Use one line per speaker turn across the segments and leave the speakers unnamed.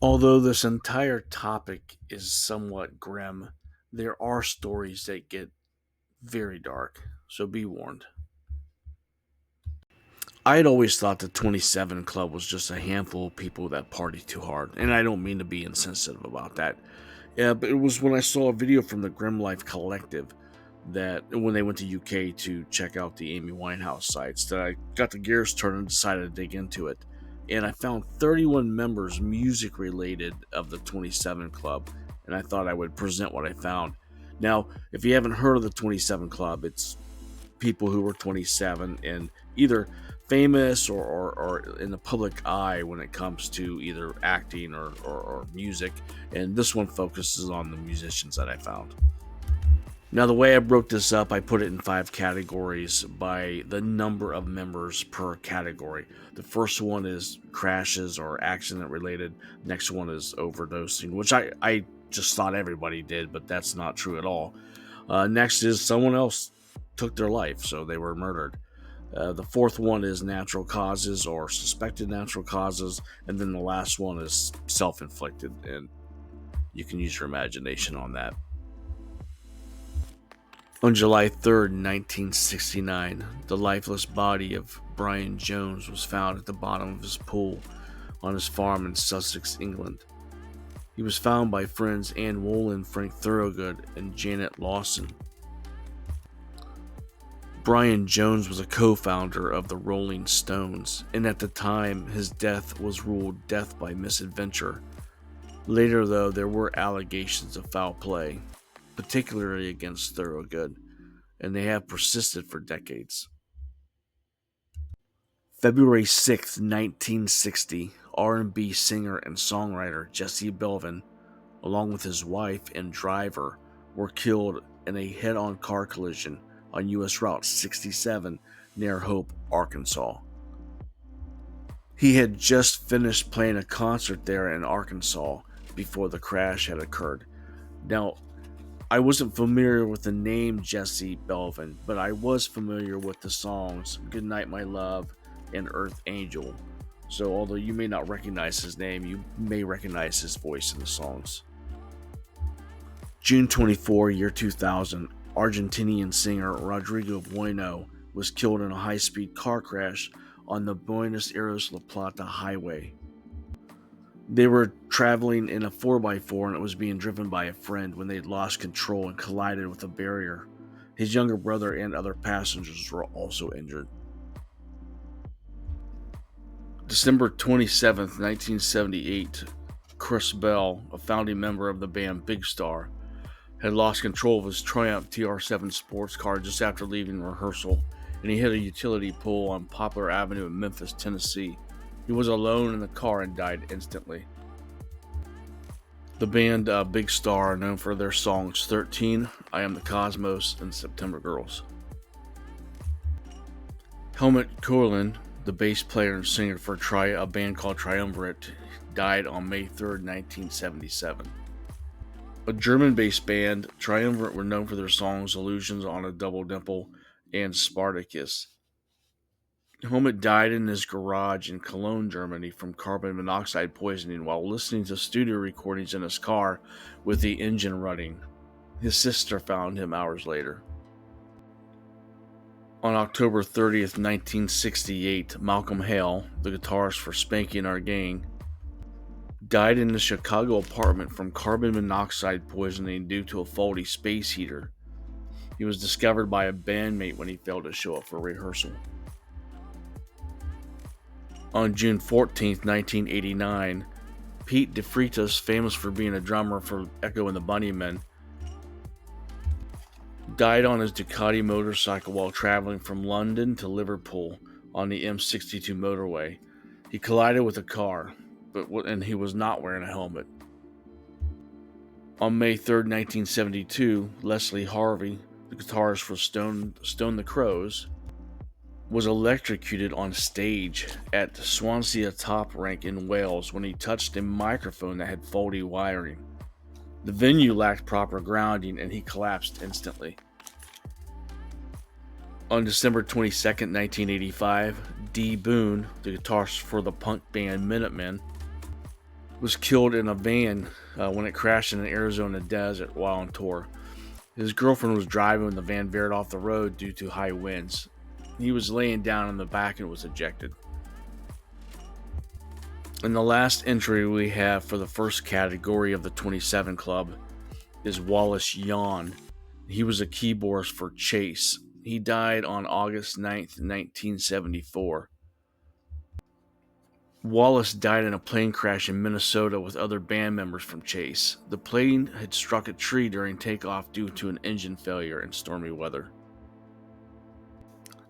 Although this entire topic is somewhat grim, there are stories that get very dark, so be warned. I had always thought the 27 Club was just a handful of people that party too hard, and I don't mean to be insensitive about that. Yeah, but it was when I saw a video from the Grim Life Collective that when they went to UK to check out the Amy Winehouse sites that I got the gears turned and decided to dig into it. And I found 31 members music related of the 27 Club, and I thought I would present what I found. Now, if you haven't heard of the 27 Club, it's people who were 27 and either famous or in the public eye when it comes to either acting or music. And this one focuses on the musicians that I found. Now, the way I broke this up, I put it in five categories by the number of members per category. The first one is crashes or accident related. Next one is overdosing, which I just thought everybody did, but that's not true at all. Next is someone else took their life, so they were murdered. The fourth one is natural causes or suspected natural causes. And then the last one is self inflicted, and you can use your imagination on that. On July 3rd, 1969, the lifeless body of Brian Jones was found at the bottom of his pool on his farm in Sussex, England. He was found by friends Ann Wolin, Frank Thorogood, and Janet Lawson. Brian Jones was a co-founder of the Rolling Stones, and at the time his death was ruled death by misadventure. Later, though, there were allegations of foul play, particularly against Thorogood, and they have persisted for decades. February 6, 1960, R&B singer and songwriter Jesse Belvin, along with his wife and driver, were killed in a head-on car collision on U.S. Route 67 near Hope, Arkansas. He had just finished playing a concert there in Arkansas before the crash had occurred. Now, I wasn't familiar with the name Jesse Belvin, but I was familiar with the songs Goodnight My Love and Earth Angel. So although you may not recognize his name, you may recognize his voice in the songs. June 24, 2000, Argentinian singer Rodrigo Bueno was killed in a high-speed car crash on the Buenos Aires-La Plata highway. They were traveling in a 4x4 and it was being driven by a friend when they lost control and collided with a barrier. His younger brother and other passengers were also injured. December 27, 1978, Chris Bell, a founding member of the band Big Star, had lost control of his Triumph TR7 sports car just after leaving rehearsal, and he hit a utility pole on Poplar Avenue in Memphis, Tennessee. He was alone in the car and died instantly. The band Big Star are known for their songs 13, I Am the Cosmos, and September Girls. Helmut Köllen, the bass player and singer for a band called Triumvirate, died on May 3rd, 1977. A German-based band, Triumvirate were known for their songs Illusions on a Double Dimple and Spartacus. Helmut died in his garage in Cologne, Germany from carbon monoxide poisoning while listening to studio recordings in his car with the engine running. His sister found him hours later. On October 30th, 1968, Malcolm Hale, the guitarist for Spanky and Our Gang, died in a Chicago apartment from carbon monoxide poisoning due to a faulty space heater. He was discovered by a bandmate when he failed to show up for rehearsal. On June 14th, 1989, Pete DeFreitas, famous for being a drummer for Echo and the Bunnymen, died on his Ducati motorcycle while traveling from London to Liverpool on the M62 motorway. He collided with a car, and he was not wearing a helmet. On May 3rd, 1972, Leslie Harvey, the guitarist for Stone the Crows, was electrocuted on stage at Swansea Top Rank in Wales when he touched a microphone that had faulty wiring. The venue lacked proper grounding and he collapsed instantly. On December 22nd, 1985, Dee Boone, the guitarist for the punk band Minutemen, was killed in a van when it crashed in an Arizona desert while on tour. His girlfriend was driving when the van veered off the road due to high winds. He was laying down in the back and was ejected. And the last entry we have for the first category of the 27 Club is Wallace Yawn. He was a keyboardist for Chase. He died on August 9th, 1974. Wallace died in a plane crash in Minnesota with other band members from Chase. The plane had struck a tree during takeoff due to an engine failure in stormy weather.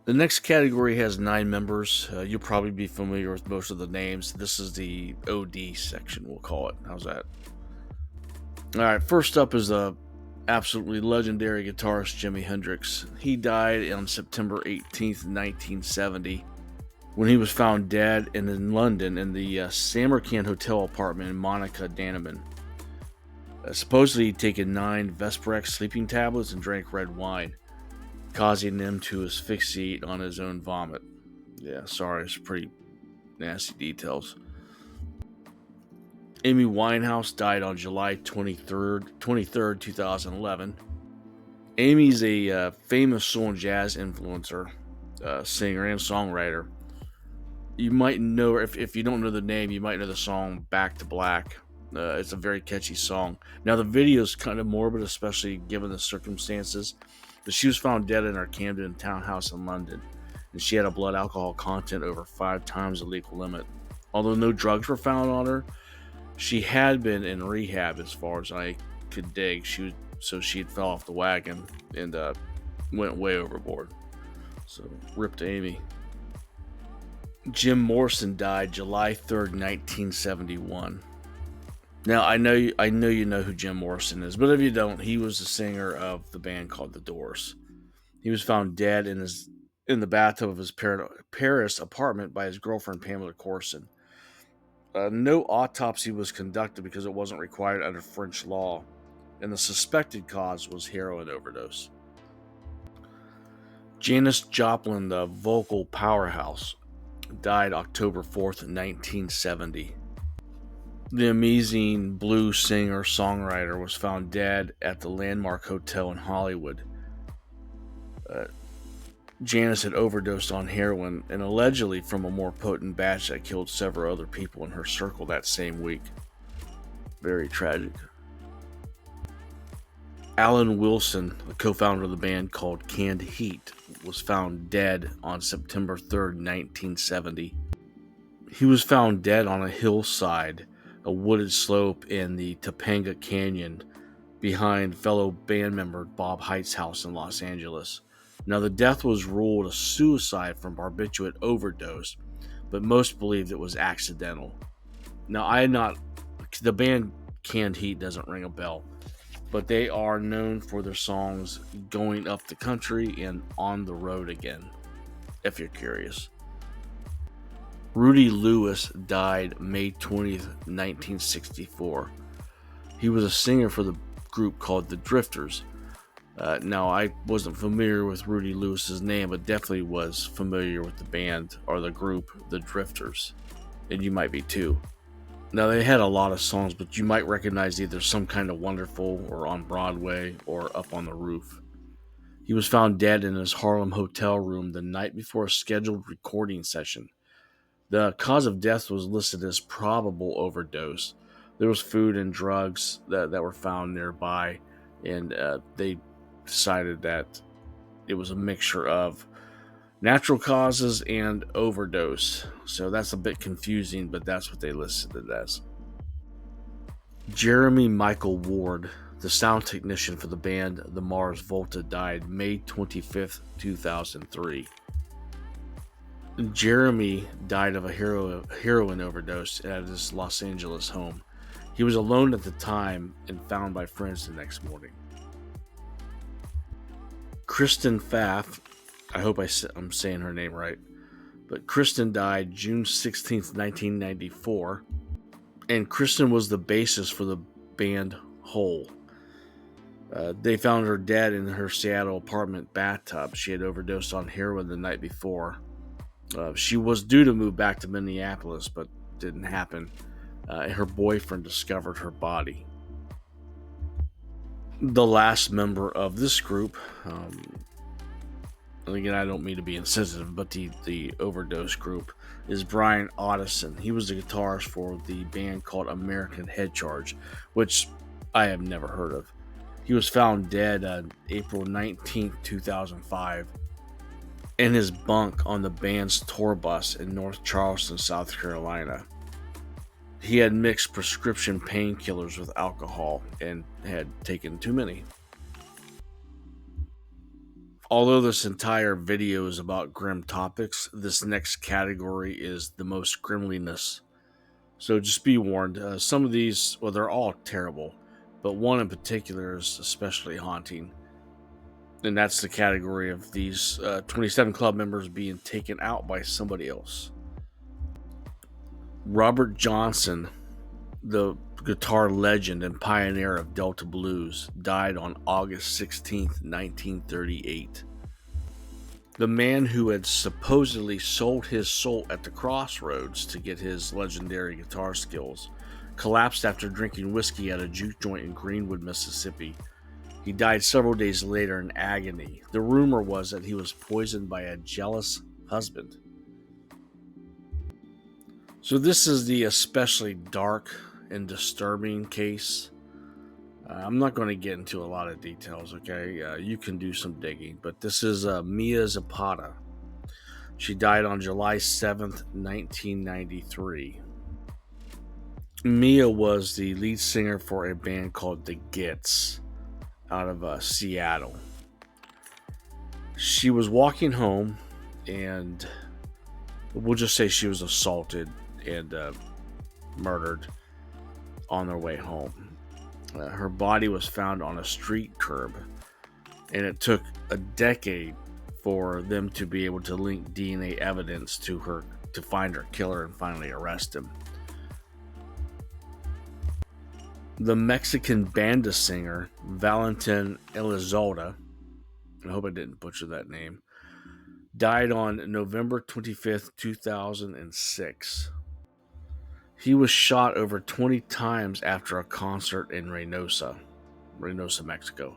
The next category has 9 members. You'll probably be familiar with most of the names. This is the OD section, we'll call it. How's that? Alright, first up is the absolutely legendary guitarist Jimi Hendrix. He died on September 18th, 1970, when he was found dead in London in the Samarkand Hotel apartment in Monica Danneman. Supposedly he'd taken 9 Vesprex sleeping tablets and drank red wine, causing him to asphyxiate on his own vomit. Yeah, sorry, it's pretty nasty details. Amy Winehouse died on July 23rd, 2011. Amy's a famous soul and jazz influencer, singer and songwriter. You might know, if you don't know the name, you might know the song Back to Black. It's a very catchy song. Now, the video is kind of morbid, especially given the circumstances. But she was found dead in her Camden townhouse in London, and she had a blood alcohol content over 5 times the legal limit. Although no drugs were found on her, she had been in rehab as far as I could dig. She had fell off the wagon and went way overboard. So, rip to Amy. Jim Morrison died July 3rd, 1971. Now, I know you know who Jim Morrison is, but if you don't, he was the singer of the band called The Doors. He was found dead in the bathtub of his Paris apartment by his girlfriend Pamela Corson. No autopsy was conducted because it wasn't required under French law, and the suspected cause was heroin overdose. Janis Joplin, the vocal powerhouse, died October 4th, 1970. The amazing blues singer-songwriter was found dead at the Landmark Hotel in Hollywood. Janis had overdosed on heroin and allegedly from a more potent batch that killed several other people in her circle that same week. Very tragic. Alan Wilson, the co-founder of the band called Canned Heat, was found dead on September 3rd, 1970. He was found dead on a hillside, a wooded slope in the Topanga Canyon behind fellow band member Bob Hite's house in Los Angeles. Now, the death was ruled a suicide from barbiturate overdose, but most believed it was accidental. Now, the band Canned Heat doesn't ring a bell, but they are known for their songs Going Up the Country and On the Road Again, if you're curious. Rudy Lewis died May 20th, 1964. He was a singer for the group called The Drifters. Now, I wasn't familiar with Rudy Lewis's name, but definitely was familiar with the band or the group The Drifters. And you might be too. Now, they had a lot of songs, but you might recognize either Some Kind of Wonderful or On Broadway or Up on the Roof. He was found dead in his Harlem hotel room the night before a scheduled recording session. The cause of death was listed as probable overdose. There was food and drugs that were found nearby, and they decided that it was a mixture of natural causes and overdose. So that's a bit confusing, but that's what they listed it as. Jeremy Michael Ward, the sound technician for the band The Mars Volta, died May 25th, 2003. Jeremy died of a heroin overdose at his Los Angeles home. He was alone at the time and found by friends the next morning. Kristen Pfaff, I hope I'm saying her name right, but Kristen died June 16th, 1994, and Kristen was the bassist for the band Hole. They found her dead in her Seattle apartment bathtub. She had overdosed on heroin the night before. She was due to move back to Minneapolis, but didn't happen. Her boyfriend discovered her body. The last member of this group, and again, I don't mean to be insensitive, but the overdose group is Brian Otteson. He was the guitarist for the band called American Head Charge, which I have never heard of. He was found dead on April 19th, 2005, in his bunk on the band's tour bus in North Charleston, South Carolina. He had mixed prescription painkillers with alcohol and had taken too many. Although this entire video is about grim topics, this next category is the most grimliness. So just be warned, some of these, well, they're all terrible, but one in particular is especially haunting. And that's the category of these 27 club members being taken out by somebody else. Robert Johnson, the guitar legend and pioneer of Delta blues, died on August 16th, 1938. The man who had supposedly sold his soul at the crossroads to get his legendary guitar skills collapsed after drinking whiskey at a juke joint in Greenwood, Mississippi. He died several days later in agony. The rumor was that he was poisoned by a jealous husband. So this is the especially dark and disturbing case. I'm not going to get into a lot of details, okay? You can do some digging, but this is Mia Zapata. She died on July 7th, 1993. Mia was the lead singer for a band called The Gits out of Seattle. She was walking home, and we'll just say she was assaulted and murdered on their way home. Her body was found on a street curb, and it took a decade for them to be able to link DNA evidence to her to find her killer and finally arrest him. The Mexican banda singer Valentin Elizalde, I hope I didn't butcher that name, died on November 25th, 2006. He was shot over 20 times after a concert in Reynosa, Mexico.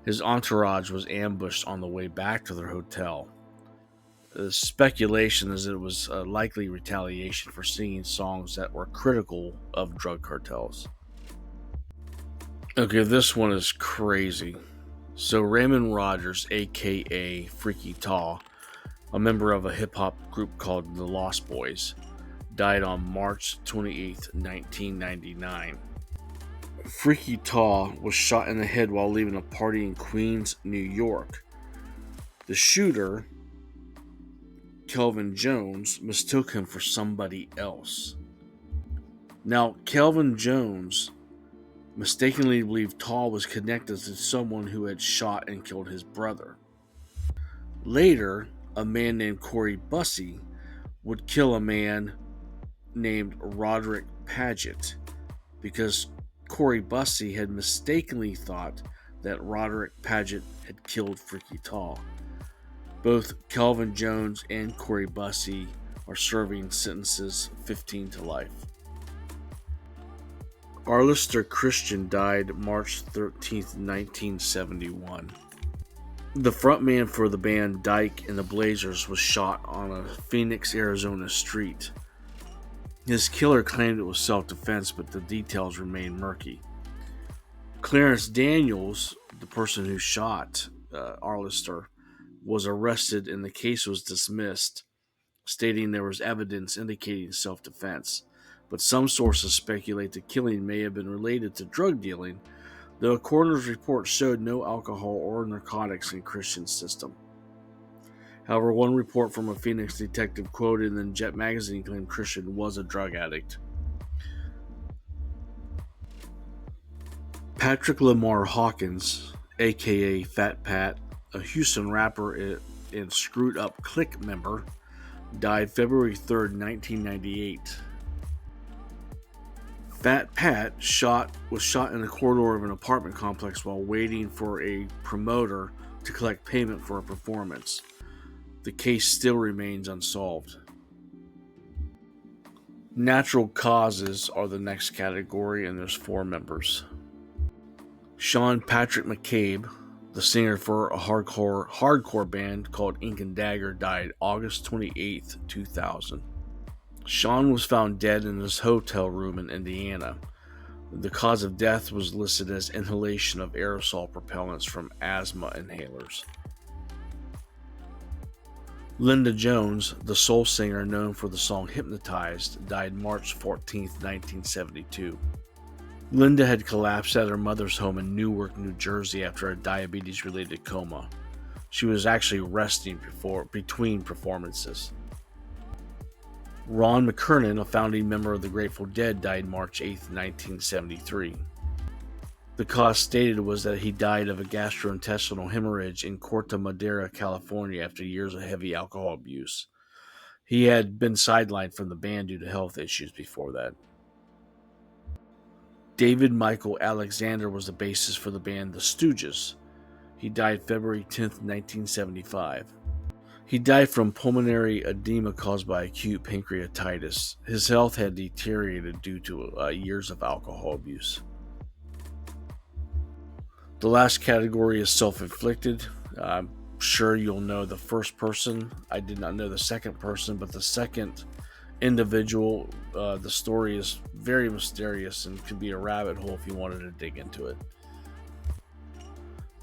His entourage was ambushed on the way back to their hotel. The speculation is that it was a likely retaliation for singing songs that were critical of drug cartels. Okay, this one is crazy. So Raymond Rogers, aka Freaky Tall, a member of a hip-hop group called the Lost Boys, died on March 28th, 1999. Freaky Tall was shot in the head while leaving a party in Queens, New York. The shooter, Kelvin Jones, mistook him for somebody else. Now, Kelvin Jones mistakenly believed Tall was connected to someone who had shot and killed his brother. Later, a man named Corey Bussey would kill a man named Roderick Paget because Corey Bussey had mistakenly thought that Roderick Paget had killed Freaky Tall. Both Kelvin Jones and Corey Bussey are serving sentences 15 to life. Arlister Christian died March 13th, 1971. The frontman for the band Dyke and the Blazers was shot on a Phoenix, Arizona street. His killer claimed it was self-defense, but the details remain murky. Clarence Daniels, the person who shot Arlister, was arrested and the case was dismissed, stating there was evidence indicating self-defense. But some sources speculate the killing may have been related to drug dealing, though a coroner's report showed no alcohol or narcotics in Christian's system. However, one report from a Phoenix detective quoted in Jet magazine claimed Christian was a drug addict. Patrick Lamar Hawkins, aka Fat Pat, a Houston rapper and Screwed Up Click member, died February 3rd, 1998. Fat Pat was shot in the corridor of an apartment complex while waiting for a promoter to collect payment for a performance. The case still remains unsolved. Natural causes are the next category, and there's 4 members. Sean Patrick McCabe, the singer for a hardcore band called Ink and Dagger, died August 28th, 2000. Sean was found dead in his hotel room in Indiana. The cause of death was listed as inhalation of aerosol propellants from asthma inhalers. Linda Jones, the soul singer known for the song Hypnotized, died March 14, 1972. Linda had collapsed at her mother's home in Newark, New Jersey after a diabetes-related coma. She was actually resting between performances. Ron McKernan, a founding member of the Grateful Dead, died March 8, 1973. The cause stated was that he died of a gastrointestinal hemorrhage in Corte Madera, California after years of heavy alcohol abuse. He had been sidelined from the band due to health issues before that. David Michael Alexander was the bassist for the band The Stooges. He died February 10, 1975. He died from pulmonary edema caused by acute pancreatitis. His health had deteriorated due to years of alcohol abuse. The last category is self-inflicted. I'm sure you'll know the first person. I did not know the second person, but the second individual, the story is very mysterious and could be a rabbit hole if you wanted to dig into it.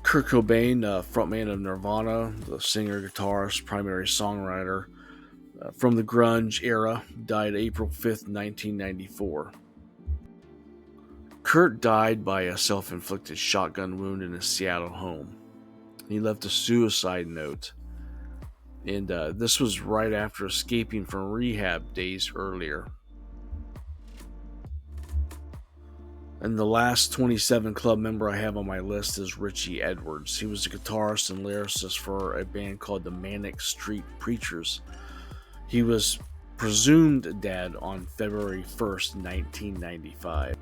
Kurt Cobain, frontman of Nirvana, the singer, guitarist, primary songwriter from the grunge era, died April 5th, 1994. Kurt died by a self-inflicted shotgun wound in his Seattle home. He left a suicide note, and this was right after escaping from rehab days earlier. And the last 27 Club member I have on my list is Richie Edwards. He was a guitarist and lyricist for a band called the Manic Street Preachers. He was presumed dead on February 1st, 1995.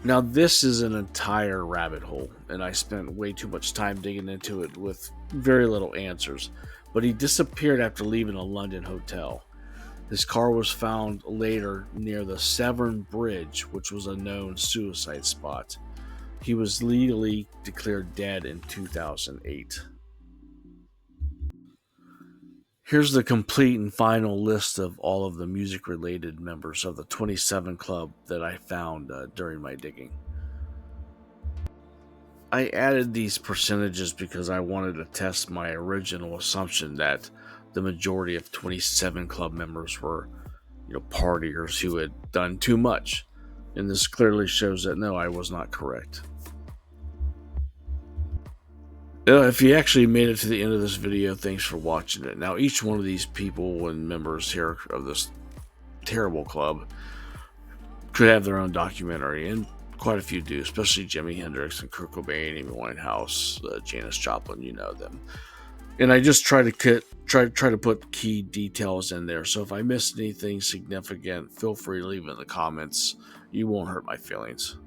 Now, this is an entire rabbit hole, and I spent way too much time digging into it with very little answers. But he disappeared after leaving a London hotel. His car was found later near the Severn Bridge, which was a known suicide spot. He was legally declared dead in 2008. Here's the complete and final list of all of the music-related members of the 27 Club that I found during my digging. I added these percentages because I wanted to test my original assumption that the majority of 27 Club members were, partiers who had done too much. And this clearly shows that no, I was not correct. If you actually made it to the end of this video, thanks for watching it. Now, each one of these people and members here of this terrible club could have their own documentary, and quite a few do, especially Jimi Hendrix and Kurt Cobain, Amy Winehouse, Janis, Joplin, you know them. And I just try to put key details in there. So if I missed anything significant, feel free to leave it in the comments. You won't hurt my feelings.